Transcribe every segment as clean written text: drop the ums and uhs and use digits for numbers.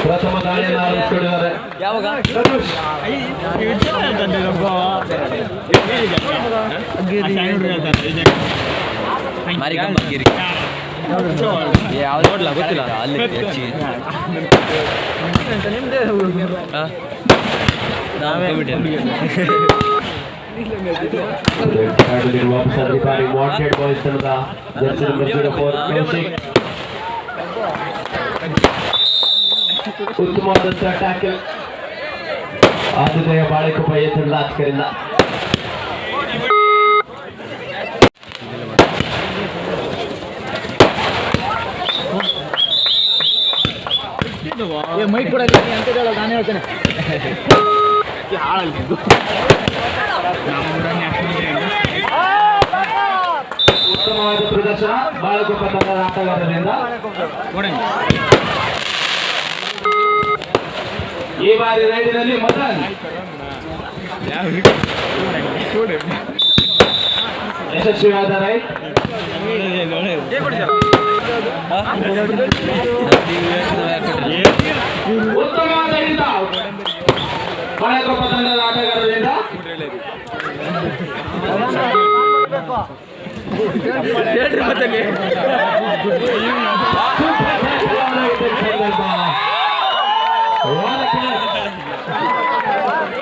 ಪ್ರಥಮ ದಾಳಿಯನ್ನು ಆರಂಭಿಸಿಕೊಂಡಿದ್ದಾರೆ. ಯಾವ್ದು ನೋಡ್ಲ ಗೊತ್ತಿಲ್ಲ ಅಲ್ಲಿ ವಾಂಟೆಡ್ ಬಾಯ್ಸ್ ತಂಡದ ಜರ್ಸಿ ನಂಬರ್ 04 ಉತ್ತಮವಾದಂಥ ಟ್ಯಾಕಲ್ ಆತಿಥೇಯ ಬಾಳೆಕೊಪ್ಪ ಎ ತಂಡದ ಆಚಕರಿಂದ. ಮೈಕ್ ಕೂಡ ಅಂತ ಹೇಳೋದು ನಾನು ಹೇಳ್ತೇನೆ. ಉತ್ತಮವಾದ ಪ್ರದರ್ಶನ ಬಾಳೆಕೊಪ್ಪ ತಂಡದ ಆಟಗಾರರಿಂದ. ಈ ಬಾರಿ ರೈಡಿನಲ್ಲಿ ಮದನ್ ಯಶಸ್ವಿಯಾದ ರೈಡ್. ಉತ್ತಮವಾದ ಹಿಡಿತ ಬಾಳೆಕೊಪ್ಪ ತಂಡದ ಆಟಗಾರರಿಂದ.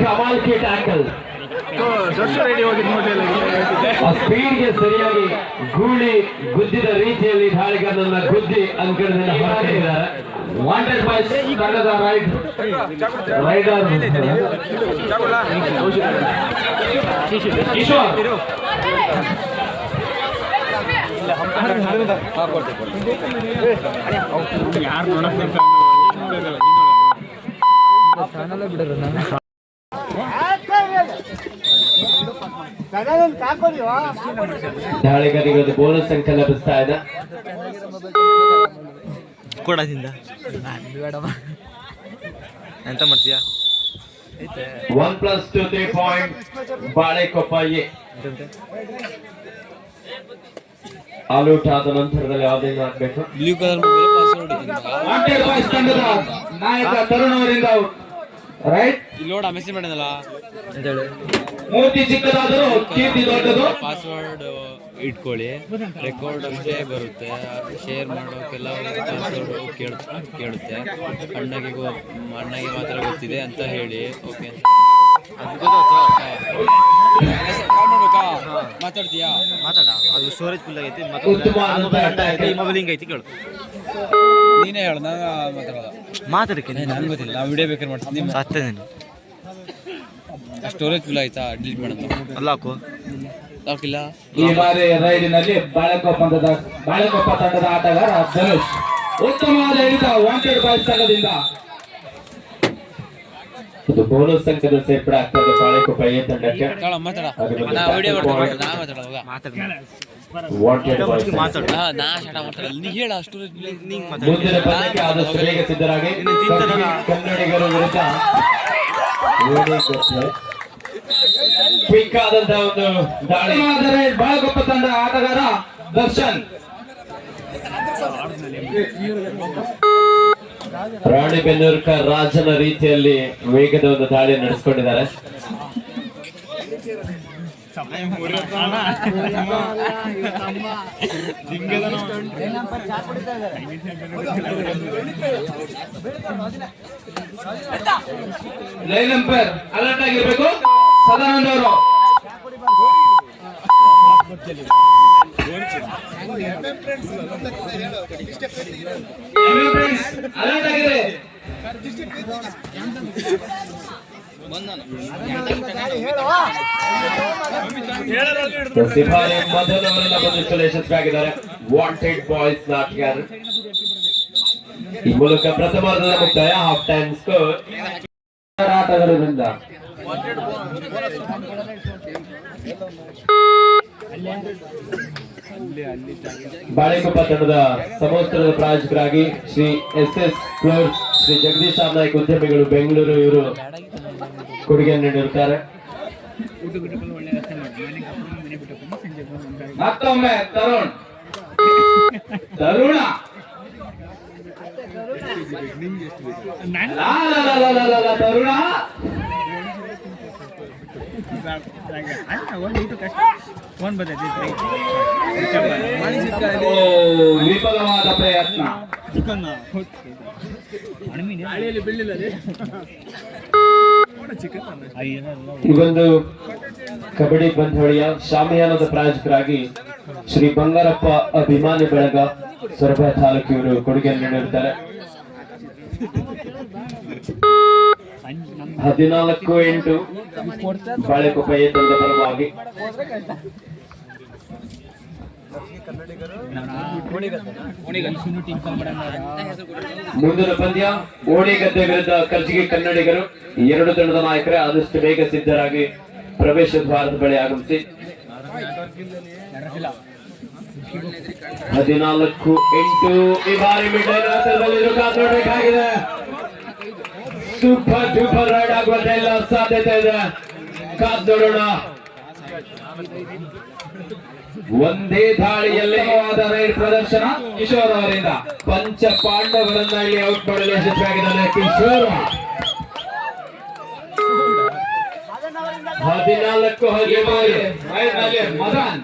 ಕಮಾಲ್ ಕೆ ಟ್ಯಾಕಲ್. ಸ್ಪೀಡ್ಗೆ ಸರಿಯಾಗಿ ಗೂಳಿ ಗುದ್ದಿದ ರೀತಿಯಲ್ಲಿ ದಾಳಿಗಾರನನ್ನ ಗುದ್ದಿ ಅಂಕಣದಿಂದ ಹೊರಟಿದ್ದಾರೆ. ವಾಂಟೆಡ್ ಬಾಯ್ಸ್ ತಂಡದ ರೈಡರ್ ಕಿಶೋರ್ ದಾಳಿಗಾರಿಗೊಂದು ಬೋನಸ್ ಅಂಕ ಲಭಿಸ್ತಾ ಇದೆ. ಕೊಡದಿಂದ ಎಂತ ಮಾಡ್ತೀಯಾ? 1+2 3 ಪಾಯಿಂಟ್ ಬಾಳೆಕೊಪ್ಪ ಎ. ಆಲ್ಔಟ್ ಆದ ನಂತರದಲ್ಲಿ ಯಾವುದೇನು ಹಾಕಬೇಕು. Blue colour mobile password wanted boys ತಂಡದ ನಾಯಕ ತರುಣ್ ಅವರಿಂದ ರೈಟ್. ಲೋಡ ಮೆಸೇಜ್ ಮಾಡಿದಲ್ಲ ಮೂರ್ತಿ ಚಿಕ್ಕದಾದರೂ ಕೀರ್ತಿ ದೊಡ್ಡದು. ಪಾಸ್ವರ್ಡ್ ಇಟ್ಕೊಳ್ಳಿ, ರೆಕಾರ್ಡ್ ಅಷ್ಟೇ ಬರುತ್ತೆ. ಶೇರ್ ಮಾಡೋಕ್ಕೆಲ್ಲ ಪಾಸ್ವರ್ಡ್ ಕೇಳುತ್ತೆ. ಅಣ್ಣಗೆ ಮಾತ್ರ ಗೊತ್ತಿದೆ ಅಂತ ಹೇಳಿ. ಓಕೆ ಮಾತಾಡ್ತೀಯಾ? ಮಾತಾಡ. ಅದು ಸ್ಟೋರೇಜ್ ಫುಲ್ ಆಗೈತಿ. ಈ ಮೊಬೈಲ್ ಹಿಂಗೈತಿ ಕೇಳು. ನೀನೇ ಹೇಳು, ನಾನು ಮಾತಾಡೋದು. ಮಾತಾಡಕ್ಕೆ ನನಗೆ ಗೊತ್ತಿಲ್ಲ. ನಾವು ವಿಡಿಯೋ ಬೇಕಾದ್ರೆ ಮಾಡ್ತೀನಿ. ಸಾಧ್ತೇನೆ. ಸ್ಟೋರೇಜ್ ಫುಲ್ ಆಯ್ತಾ? ಡಿಲೀಟ್ ಮಾಡೋದು ಅಲ್ಲ. ಹಾಕಿಲ್ಲ. ಈ ಬಾರಿ ರೈಡಿನಲ್ಲಿ ಬಾಳೆಕೊಪ್ಪ ತಂಡದ ಆಟಗಾರ ಧನುಷ್. ಉತ್ತಮವಾದ ಹಿಡಿತ ವಾಂಟೆಡ್ ಬಾಯ್ಸ್ ತಂಡದಿಂದ. ಇದು ಬೋನಸ್ ಅಂಕದ ಸೇರ್ಪಡೆ ಆಗ್ತದೆ ಬಾಳೆಕೊಪ್ಪ ಎ ತಂಡಕ್ಕೆ. ಮುಂದಿನ ಪಂದ್ಯಕ್ಕೆ ಆದಷ್ಟು ಬೇಗ ಸಿದ್ಧರಾಗಿ. ಕನ್ನಡಿಗರ ವಿರುದ್ಧ ಕ್ವಿಕ್ ಆದಂತಹ ಒಂದು ದಾಳಿ. ಬಾಳೆಕೊಪ್ಪ ತಂಡ ಆಟಗಾರ ದರ್ಶನ್. ರಾಣಿಬೆನ್ನೂರ್ಕ ರಾಜನ ರೀತಿಯಲ್ಲಿ ವೇಗದ ಒಂದು ದಾಳಿ ನಡೆಸಿಕೊಂಡಿದ್ದಾರೆ. ಲೈನ್ ಅಂಪೈರ್ ಅಲರ್ಟ್ ಆಗಿರ್ಬೇಕು. ಸದಾನಂದ ಅವರು ಅಲರ್ಟ್ ಆಗಿದೆ. ಸಿಪಾಯಿ ಮದನ್ ಅವರೆಲ್ಲ ಬಂಧಿಸಲು ಯಶಸ್ವಿಯಾಗಿದ್ದಾರೆ. ವಾಂಟೆಡ್ ಬಾಯ್ಸ್ ನಾಟಗಾರ. ಈ ಮೂಲಕ ಪ್ರಥಮಾರ್ಧದ ಮುಕ್ತಾಯ. ಹಾಫ್ ಟೈಮ್ ಸ್ಕೋರ್ ಆಟಗಾರರಿಂದ. ಬಾಳೆಕೊಪ್ಪ ತಂಡದ ಸಮವಸ್ತ್ರದ ಪ್ರಾಯೋಜಕರಾಗಿ ಶ್ರೀ ಎಸ್ ಫ್ಲೋರ್ಸ್, ಶ್ರೀ ಜಗದೀಶ್ ನಾಯ್ಕ ಉದ್ಯಮಿಗಳು ಬೆಂಗಳೂರು ಇವರು ಕೊಡುಗೆಯನ್ನು ನೀಡಿರುತ್ತಾರೆ. ಮತ್ತೊಮ್ಮೆ ತರುಣ ತರುಣ ವಿಫಲವಾದ ಪ್ರಯತ್ನ. ಈ ಒಂದು ಕಬಡ್ಡಿ ಪಂದ್ಯಾವಳಿಯ ಶಾಮಿಯಾನದ ಪ್ರಾಯೋಜಕರಾಗಿ ಶ್ರೀ ಬಂಗಾರಪ್ಪ ಅಭಿಮಾನಿ ಬಳಗ ಸೊರಬ ತಾಲೂಕಿಯವರು ಕೊಡುಗೆಯನ್ನು ನೀಡಿರುತ್ತಾರೆ. 14-8 ಬಾಳೆಕೊಪ್ಪ ತಂಡ ಪರವಾಗಿ ಮುಂದಿನ ಪಂದ್ಯ ಓಣಿಗದ್ದೆ ವಿರುದ್ಧ ಕರ್ಜಿಗೆ ಕನ್ನಡಿಗರು. ಎರಡು ತಂಡದ ನಾಯಕರೇ ಆದಷ್ಟು ಬೇಗ ಸಿದ್ಧರಾಗಿ ಪ್ರವೇಶ ದ್ವಾರದ ಬಳಿ ಆಗಮಿಸಿ. 14-8 ಈ ಬಾರಿ ಮಿಡ್ಲೈನ್ ಹತ್ತಿರದಲ್ಲಿ ನೋಡಬೇಕಾಗಿದೆ. ಸೂಪರ್ ಡೂಪರ್ ರೈಡ್ ಆಗುವಂತ ಎಲ್ಲ ಸಾಧ್ಯತೆ ಇದೆ. ಕಾದ್ ನೋಡೋಣ. ಒಂದೇ ದಾಳಿಯಲ್ಲಿ ರೈಡ್ ಪ್ರದರ್ಶನ ಕಿಶೋರ್ ಅವರಿಂದ. ಪಂಚ ಪಾಂಡವರನ್ನ ಇಲ್ಲಿ ಔಟ್ ಮಾಡಲು ಯಶಸ್ವಿಯಾಗಿದ್ದಾನೆ ಕಿಶೋರ್. 14-15 ಮದನ್.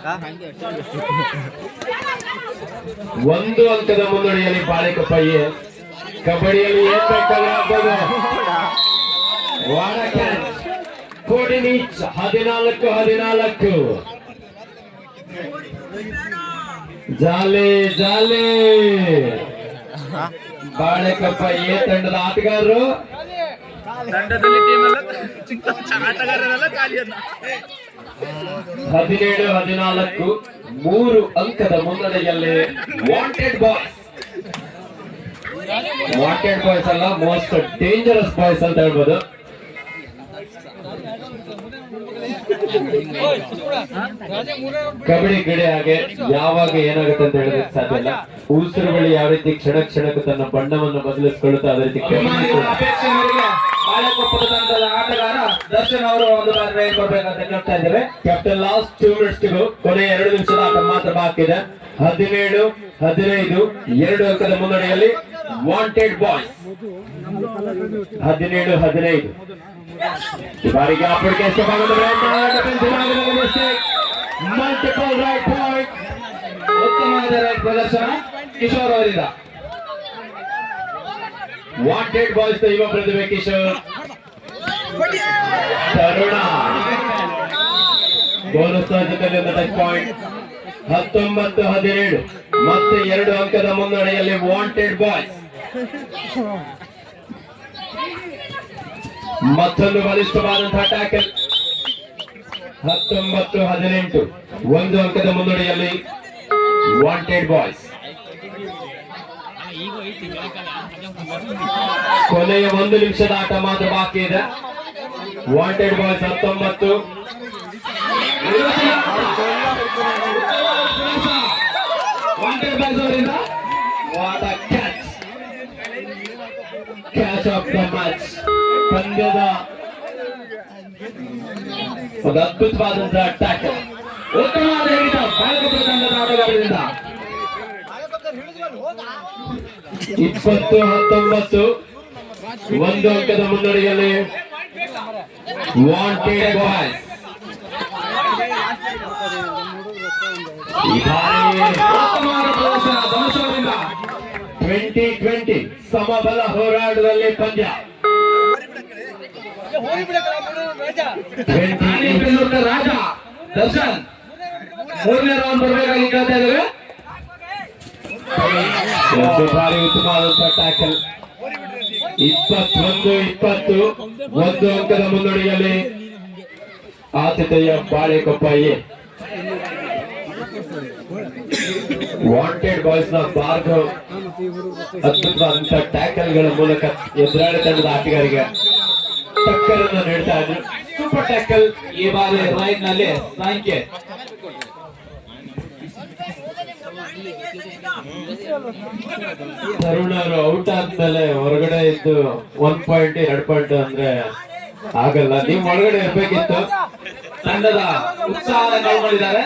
ಒಂದು ಅಂಕದ ಮುನ್ನಡೆಯಲ್ಲಿ ಬಾಳೆಕೊಪ್ಪ ಕಬಡ್ಡಿಯಲ್ಲಿ ಏನ್ ಬೇಕಾದ್ರೂ ಆಗ್ಬೋದು. ಕೋಡಿನ್ ಈಚ್ 14-14 ಜಾಲೆ ಜಾಲೆ. ಬಾಳೆಕೊಪ್ಪ ತಂಡದ ಆಟಗಾರರು 17-14 3 ಅಂಕದ ಮುನ್ನಡೆಯಲ್ಲಿ ವಾಂಟೆಡ್ ಬಾಯ್ಸ್. ವಾಂಟೆಡ್ ಬಾಯ್ಸ್ ಅಲ್ಲ, ಮೋಸ್ಟ್ ಡೇಂಜರಸ್ ಬಾಯ್ಸ್ ಅಂತ ಹೇಳ್ಬೋದು. ಕಬಡ್ಡಿ ಕ್ರೀಡೆ ಹಾಗೆ ಯಾವಾಗ ಏನಾಗುತ್ತೆ ಅಂತ ಹೇಳೋದಕ್ಕೆ ಸಾಧ್ಯ ಇಲ್ಲ. ಉಸಿರು ಬಳಿ ಯಾವ ರೀತಿ ಕ್ಷಣ ಕ್ಷಣಕ್ಕೂ ತನ್ನ ಬಣ್ಣವನ್ನು ಬದಲಿಸಿಕೊಳ್ಳುತ್ತಾ ಅದೇ ರೀತಿ ಬಾಳೆಕೊಪ್ಪದ ತಂಡದ ಆಟಗಾರ ದರ್ಶನ್ ಅವರು ಒಂದು ಬಾರಿ ರೈಡ್ ಕೊಡ್ಬೇಕಂತ ಕೇಳ್ತಾ ಇದ್ದೇವೆ. ಕ್ಯಾಪ್ಟನ್ ಲಾಸ್ಟ್ 2 ಮಿನಿಟ್ಸ್ ಕೊನೆ 2 ನಿಮಿಷದ ಆಟ ಮಾತ್ರ ಬಾಕಿ ಇದೆ. 17-15 2 ಅಂಕದ ಮುನ್ನಡೆಯಲ್ಲಿ ವಾಂಟೆಡ್ ಬಾಯ್ಸ್. 17-15 ಈ ಬಾರಿಗೆ ಅಪ್ಲಿಕೇಶನ್ ಮಲ್ಟಿಪಲ್ ರೈಟ್ ಪಾಯಿಂಟ್. ಉತ್ತಮವಾದ ರೈಟ್ ಪ್ರದರ್ಶನ ಕಿಶೋರ್ ಅವರಿಂದ. ವಾಂಟೆಡ್ ಬಾಯ್ಸ್ ಯುವ ಪ್ರತಿಭೆ ಕಿಶೋರ್. ತರುಣ ಬೋನಸ್ ಜೊತೆಗೆ ಟಚ್ ಪಾಯಿಂಟ್. 19-17 ಮತ್ತೆ 2 ಅಂಕದ ಮುನ್ನಡೆಯಲ್ಲಿ ವಾಂಟೆಡ್ ಬಾಯ್ಸ್. ಮತ್ತೊಂದು ಬಲಿಷ್ಠವಾದಂತಹ ಟ್ಯಾಕಲ್. 19-18 1 ಅಂಕದ ಮುನ್ನಡೆಯಲ್ಲಿ ವಾಂಟೆಡ್ ಬಾಯ್ಸ್. ಕೊನೆಯ 1 ನಿಮಿಷದ ಆಟ ಮಾತ್ರ ಬಾಕಿ ಇದೆ. Wanted boys 19. ವಾಂಟೆಡ್ ಬಾಯ್ಸ್ ಅವರಿಂದ what a catch of the match. ಪಂದ್ಯದ ಒಂದು ಅದ್ಭುತವಾದಂತಹ ಟ್ಯಾಕಲ್. ಉತ್ತಮವಾದ ಹಿಡಿತ ಬಾಳೆಕೊಪ್ಪ ತಂಡದ ಆಟಗಾರರಿಂದ. 20-19 1 ಅಂಕದ ಮುನ್ನಡೆಯಲ್ಲಿ ವಾಂಟೆಡ್ ಬಾಯ್ಸ್. ಈ ಬಾರಿ ಉತ್ತಮವಾದ ಪ್ರದರ್ಶನ ಧನುಷರಿಂದ. 20-20 ಸಮಬಲ ಹೋರಾಟದಲ್ಲಿ ಪಂದ್ಯ. 20 ರಾಜ ದರ್ಶನ್ 3ನೇ ರೌಂಡ್ ಬರಬೇಕಾಗಿ ಕೇಳ್ತಾ ಇದ್ದೇವೆ. ಭಾರಿ ಉತ್ತಮವಾದಂತಹ ಟ್ಯಾಕಲ್. 21-20 1 ಅಂಕದ ಮುನ್ನಡೆಯಲ್ಲಿ ಆತಿಥೇಯ ಬಾಳೆಕೊಪ್ಪ. ವಾಂಟೆಡ್ ಬಾಯ್ಸ್ ನ ಭಾರ್ಗವ್ ಅದ್ಭುತವಾದಂತಹ ಟ್ಯಾಕಲ್ಗಳ ಮೂಲಕ ಎದುರಾಳಿ ತಂಡದ ಆಟಗಾರರಿಗೆ ಟಕ್ಕರನ್ನು ನೀಡ್ತಾ ಇದ್ರು. Super tackle. ಈ ಬಾರಿ ರೈಡ್ ನಲ್ಲಿ ಸಂಖ್ಯೆ ತರುಣ್ ಅವರು ಔಟ್ ಆದ್ಮೇಲೆ ಹೊರಗಡೆ ಇದ್ದು 1 ಪಾಯಿಂಟ್ 2 ಪಾಯಿಂಟ್ ಅಂದ್ರೆ ಆಗಲ್ಲ. ನೀವು ಹೊರಗಡೆ ಇರ್ಬೇಕಿತ್ತು. ತಂಡದ ಉತ್ಸಾಹ ಕಳ್ಕೊಂಡಿದ್ದಾರೆ.